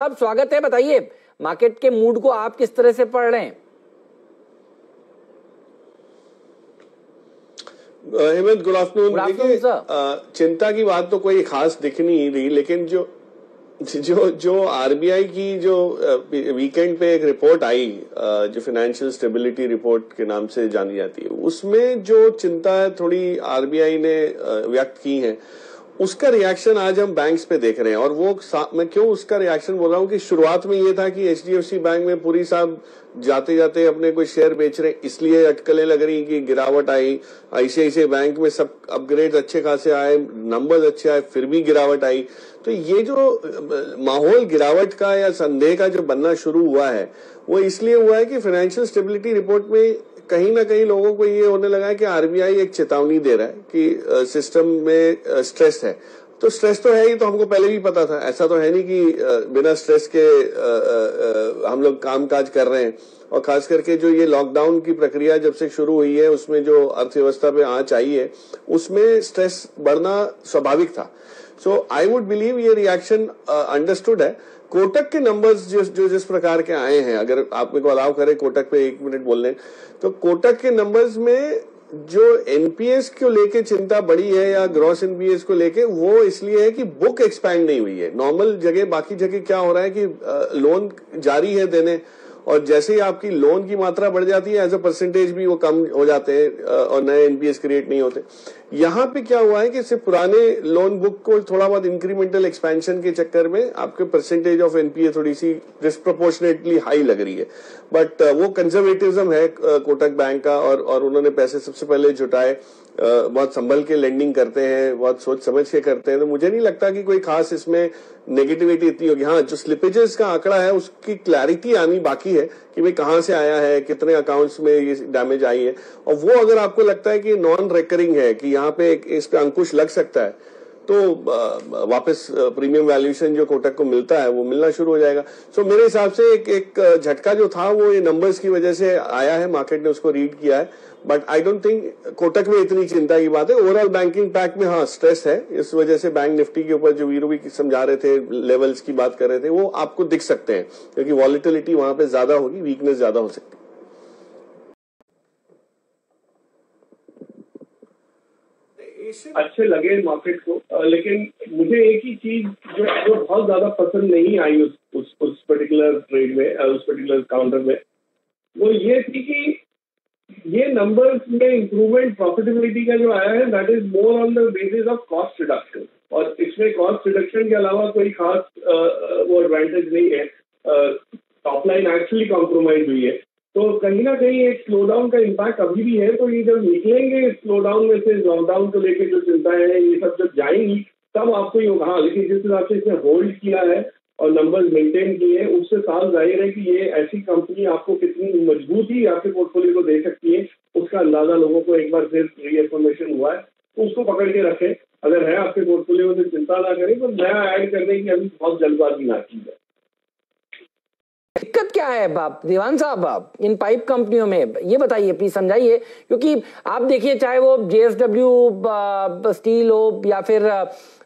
आप स्वागत है। बताइए मार्केट के मूड को आप किस तरह से पढ़ रहे हैं? Hemant, good afternoon. देखिए, चिंता की बात तो कोई खास दिख नहीं रही, लेकिन जो आरबीआई की जो वीकेंड पे एक रिपोर्ट आई, जो फाइनेंशियल स्टेबिलिटी रिपोर्ट के नाम से जानी जाती है, उसमें जो चिंता थोड़ी आरबीआई ने व्यक्त की है, उसका रिएक्शन आज हम बैंक्स पे देख रहे हैं। और वो मैं क्यों उसका रिएक्शन बोल रहा हूं कि शुरुआत में ये था कि एचडीएफसी बैंक में पुरी साहब जाते जाते अपने कोई शेयर बेच रहे, इसलिए अटकलें लग रही कि गिरावट आई। आईसीआईसीआई बैंक में सब अपग्रेड अच्छे खासे आए, नंबर्स अच्छे आए, फिर भी गिरावट आई। तो ये जो माहौल गिरावट का या संदेह का जो बनना शुरू हुआ है, वो इसलिए हुआ है कि फाइनेंशियल स्टेबिलिटी रिपोर्ट में कहीं ना कहीं लोगों को ये होने लगा है कि आरबीआई एक चेतावनी दे रहा है कि सिस्टम में स्ट्रेस है। तो स्ट्रेस तो है ही, तो हमको पहले भी पता था। ऐसा तो है नहीं कि बिना स्ट्रेस के हम लोग काम काज कर रहे हैं। और खास करके जो ये लॉकडाउन की प्रक्रिया जब से शुरू हुई है, उसमें जो अर्थव्यवस्था पे आंच आई है, उसमें स्ट्रेस बढ़ना स्वाभाविक था। सो आई वुड बिलीव ये रिएक्शन अंडरस्टूड है। कोटक के नंबर्स जो जिस प्रकार के आए हैं, अगर आप मेरे को अलाउ करें कोटक पे 1 मिनट बोलने, तो कोटक के नंबर्स में जो एनपीएस को लेके चिंता बड़ी है या ग्रॉस एनपीएस को लेके, वो इसलिए है कि बुक एक्सपैंड नहीं हुई है। नॉर्मल जगह, बाकी जगह क्या हो रहा है कि लोन जारी है देने, और जैसे ही आपकी लोन की मात्रा बढ़ जाती है, एज अ परसेंटेज भी वो कम हो जाते हैं और नए एनपीएस क्रिएट नहीं होते। यहां पे क्या हुआ है कि सिर्फ पुराने लोन बुक को थोड़ा बहुत इंक्रीमेंटल एक्सपेंशन के चक्कर में आपके परसेंटेज ऑफ एनपीए थोड़ी सी डिस्प्रोपोर्शनेटली हाई लग रही है। बट वो कंजर्वेटिज्म है कोटक बैंक का, और उन्होंने पैसे सबसे पहले जुटाए, बहुत संभल के लेंडिंग करते हैं, बहुत सोच समझ के करते हैं। तो मुझे नहीं लगता कि कोई खास इसमें नेगेटिविटी इतनी होगी। हाँ, जो स्लिपेजेस का आंकड़ा है उसकी क्लैरिटी आनी बाकी है कि भाई कहां से आया है, कितने अकाउंट्स में ये डैमेज आई है। और वो अगर आपको लगता है कि नॉन रिकरिंग है, कि यहाँ पे इस पे अंकुश लग सकता है, तो वापस प्रीमियम वैल्यूएशन जो कोटक को मिलता है वो मिलना शुरू हो जाएगा। सो मेरे हिसाब से एक झटका जो था वो ये नंबर्स की वजह से आया है, मार्केट ने उसको रीड किया है। But I don't think Kotak में इतनी चिंता की बात है। ओवरऑल बैंकिंग पैक में हाँ स्ट्रेस है, इस वजह से बैंक निफ्टी के ऊपर जो वीरू भी समझा रहे थे, लेवल्स की बात कर रहे थे, वो आपको दिख सकते हैं, क्योंकि वॉलिटिलिटी वहां पे ज्यादा होगी, वीकनेस ज्यादा हो सकती है। अच्छे लगे मार्केट को, लेकिन मुझे एक ही चीज जो बहुत ज्यादा पसंद नहीं आई उस पर्टिकुलर ट्रेड में, उस पर्टिकुलर काउंटर में, वो ये थी कि ये नंबर्स में इंप्रूवमेंट प्रॉफिटेबिलिटी का जो आया है, that is more on the basis of cost reduction. और इसमें कॉस्ट रिडक्शन के अलावा कोई खास वो एडवांटेज नहीं है। टॉप लाइन एक्चुअली कॉम्प्रोमाइज हुई है, तो कहीं ना कहीं एक स्लोडाउन का इम्पैक्ट अभी भी है। तो ये जब निकलेंगे स्लोडाउन में से, लॉकडाउन को लेकर जो चिंताएं हैं ये सब जब जाएंगी, तब आपको ये हाँ, लेकिन जिस हिसाब से इसने होल्ड किया है और नंबर्स मेंटेन किए हैं, उससे साफ जाहिर है कि ये ऐसी कंपनी आपको कितनी मजबूती आपके पोर्टफोलियो को दे सकती है, उसका अंदाजा लोगों को एक बार फिर रीइंफॉर्मेशन हुआ है। तो उसको पकड़ के रखें। अगर है आपके पोर्टफोलियो में, चिंता ना करें, तो नया ऐड करने की अभी बहुत जल्दबाजी ना की जाए। दिक्कत क्या है बाप दीवान साहब, आप इन पाइप कंपनियों में ये बताइए, प्लीज समझाइए। क्योंकि आप देखिए, चाहे वो जेएसडब्ल्यू स्टील हो या फिर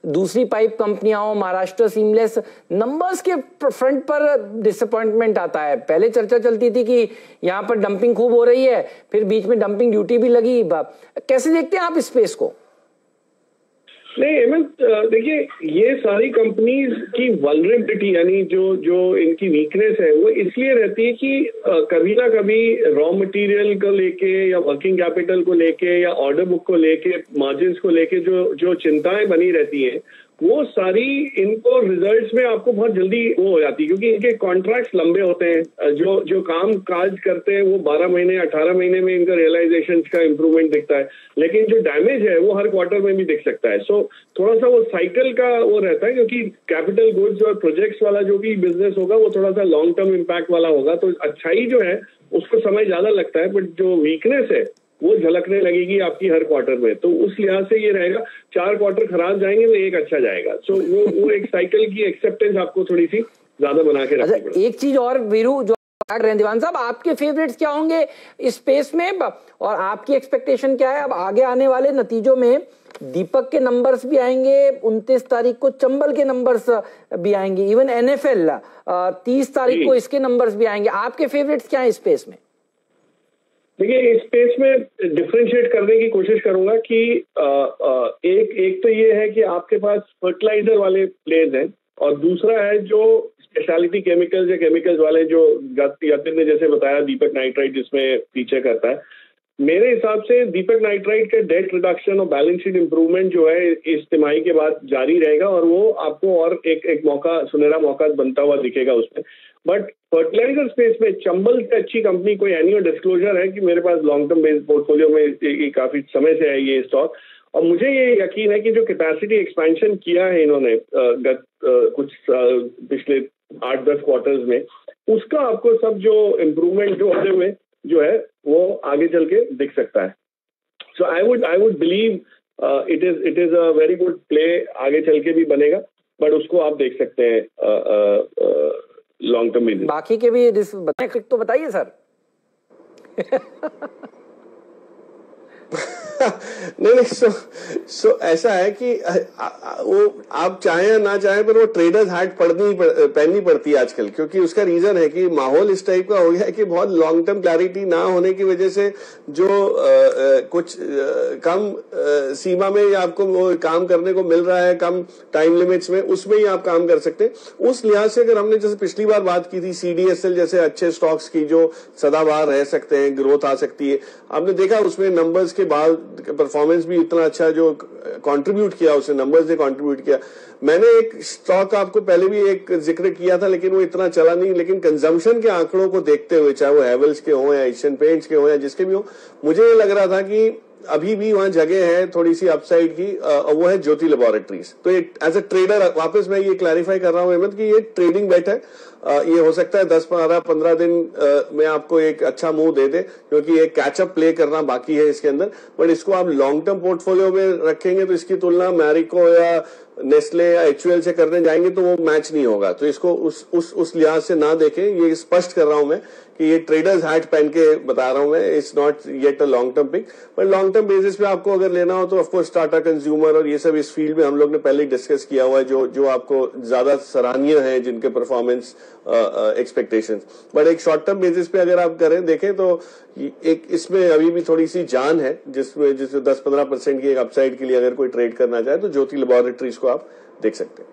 दूसरी पाइप कंपनियां हो, महाराष्ट्र सीमलेस, नंबर्स के फ्रंट पर डिसअपॉइंटमेंट आता है। पहले चर्चा चलती थी कि यहां पर डंपिंग खूब हो रही है, फिर बीच में डंपिंग ड्यूटी भी लगी। कैसे देखते हैं आप इस स्पेस को? नहीं हेमंत, देखिए, ये सारी कंपनीज की वल्नरेबिलिटी यानी जो इनकी वीकनेस है, वो इसलिए रहती है कि कभी ना कभी रॉ मटेरियल को लेके या वर्किंग कैपिटल को लेके या ऑर्डर बुक को लेके, मार्जिन्स को लेके जो चिंताएं बनी रहती हैं, वो सारी इनको रिजल्ट्स में आपको बहुत जल्दी वो हो जाती है, क्योंकि इनके कॉन्ट्रैक्ट्स लंबे होते हैं। जो काम काज करते हैं वो 12 महीने 18 महीने में इनका रियलाइजेशन का इंप्रूवमेंट दिखता है, लेकिन जो डैमेज है वो हर क्वार्टर में भी दिख सकता है। सो थोड़ा सा वो साइकिल का वो रहता है, क्योंकि कैपिटल गुड्स और प्रोजेक्ट्स वाला जो भी बिजनेस होगा वो थोड़ा सा लॉन्ग टर्म इम्पैक्ट वाला होगा। तो अच्छाई जो है उसको समय ज्यादा लगता है, बट जो वीकनेस है वो झलकने लगेगी आपकी हर क्वार्टर में। तो उस लिहाज से ये रहेगा, 4 क्वार्टर खराब जाएंगे तो एक अच्छा जाएगा। सो वो एक साइकिल की एक्सेप्टेंस आपको थोड़ी सी ज्यादा बना के रखनी पड़ेगी। एक चीज और वीरू जो रहे हैं। दीवान साहब, आपके फेवरेट्स क्या होंगे इस स्पेस में और आपकी एक्सपेक्टेशन क्या है? अब आगे आने वाले नतीजों में दीपक के नंबर्स भी आएंगे, 29 तारीख को चंबल के नंबर्स भी आएंगे, इवन NFL 30 तारीख को इसके नंबर्स भी आएंगे। आपके फेवरेट्स क्या है इस स्पेस में? देखिए, इस स्पेस में डिफरेंशिएट करने की कोशिश करूंगा कि एक तो ये है कि आपके पास फर्टिलाइजर वाले प्लेयर्स हैं और दूसरा है जो स्पेशलिटी केमिकल्स या केमिकल्स वाले, जो यातिन ने जैसे बताया दीपक नाइट्राइट जिसमें पीछे करता है। मेरे हिसाब से दीपक नाइट्राइट के डेट रिडक्शन और बैलेंस शीट इंप्रूवमेंट जो है इस तिमाही के बाद जारी रहेगा और वो आपको और एक मौका, सुनहरा मौका बनता हुआ दिखेगा उसमें। बट फर्टिलाइजर स्पेस में चंबल से अच्छी कंपनी कोई एनुअल डिस्क्लोजर है कि मेरे पास लॉन्ग टर्म बेस्ड पोर्टफोलियो में काफी समय से है ये स्टॉक, और मुझे ये यकीन है कि जो कैपेसिटी एक्सपेंशन किया है इन्होंने गत कुछ पिछले 8-10 क्वार्टर्स में, उसका आपको सब जो इम्प्रूवमेंट जो होते हुए जो है वो आगे चल के दिख सकता है। So I would believe it is a very good play, आगे चल के भी बनेगा, बट उसको आप देख सकते हैं लॉन्ग टर्म में। बाकी के भी तो बताइए सर। नहीं, सो ऐसा है कि वो आप चाहें या ना चाहें पर वो ट्रेडर्स हैट पहननी पड़ती है आजकल, क्योंकि उसका रीजन है कि माहौल इस टाइप का हो गया है कि बहुत लॉन्ग टर्म क्लैरिटी ना होने की वजह से जो कुछ कम सीमा में ही आपको वो काम करने को मिल रहा है, कम टाइम लिमिट्स में, उसमें ही आप काम कर सकते हैं। उस लिहाज से अगर हमने जैसे पिछली बार बात की थी CDSL जैसे अच्छे स्टॉक्स की जो सदाबहार रह सकते हैं, ग्रोथ आ सकती है, आपने देखा उसमें नंबर्स के बाद परफॉर्मेंस भी इतना अच्छा जो कंट्रीब्यूट किया, उसने नंबर्स ने कंट्रीब्यूट किया। मैंने एक स्टॉक आपको पहले भी एक जिक्र किया था लेकिन वो इतना चला नहीं, लेकिन कंजम्पशन के आंकड़ों को देखते हुए, चाहे वो हैवेल्स के हो या एशियन पेंट्स के हो या जिसके भी हो, मुझे ये लग रहा था कि अभी भी वहां जगह है थोड़ी सी अपसाइड की, वो है ज्योति लैबोरेटरीज। तो एज अ ट्रेडर वापस मैं ये क्लैरिफाई कर रहा हूं अहमद कि ये ट्रेडिंग बेट है। ये हो सकता है 10-15 दिन में आपको एक अच्छा मूव दे दे, क्योंकि एक कैचअप प्ले करना बाकी है इसके अंदर। बट इसको आप लॉन्ग टर्म पोर्टफोलियो में रखेंगे तो इसकी तुलना मैरिको या नेस्ले या HUL से करने जाएंगे तो वो मैच नहीं होगा। तो इसको उस लिहाज से ना देखें, ये स्पष्ट कर रहा हूं मैं कि ये ट्रेडर्स हैट पहन के बता रहा हूं मैं, it's not yet a long term pick. पर लॉन्ग टर्म बेसिस पे आपको अगर लेना हो तो ऑफकोर्स टाटा कंज्यूमर और ये सब इस फील्ड में हम लोग ने पहले ही डिस्कस किया हुआ है, जो आपको ज्यादा सराहनीय है जिनके परफॉर्मेंस एक्सपेक्टेशंस। बट एक शॉर्ट टर्म बेसिस पे अगर आप करें देखें तो एक इसमें अभी भी थोड़ी सी जान है, जिसमें 10-15% की एक अपसाइड के लिए अगर कोई ट्रेड करना चाहे तो ज्योति लैबोरेटरीज को आप देख सकते हैं।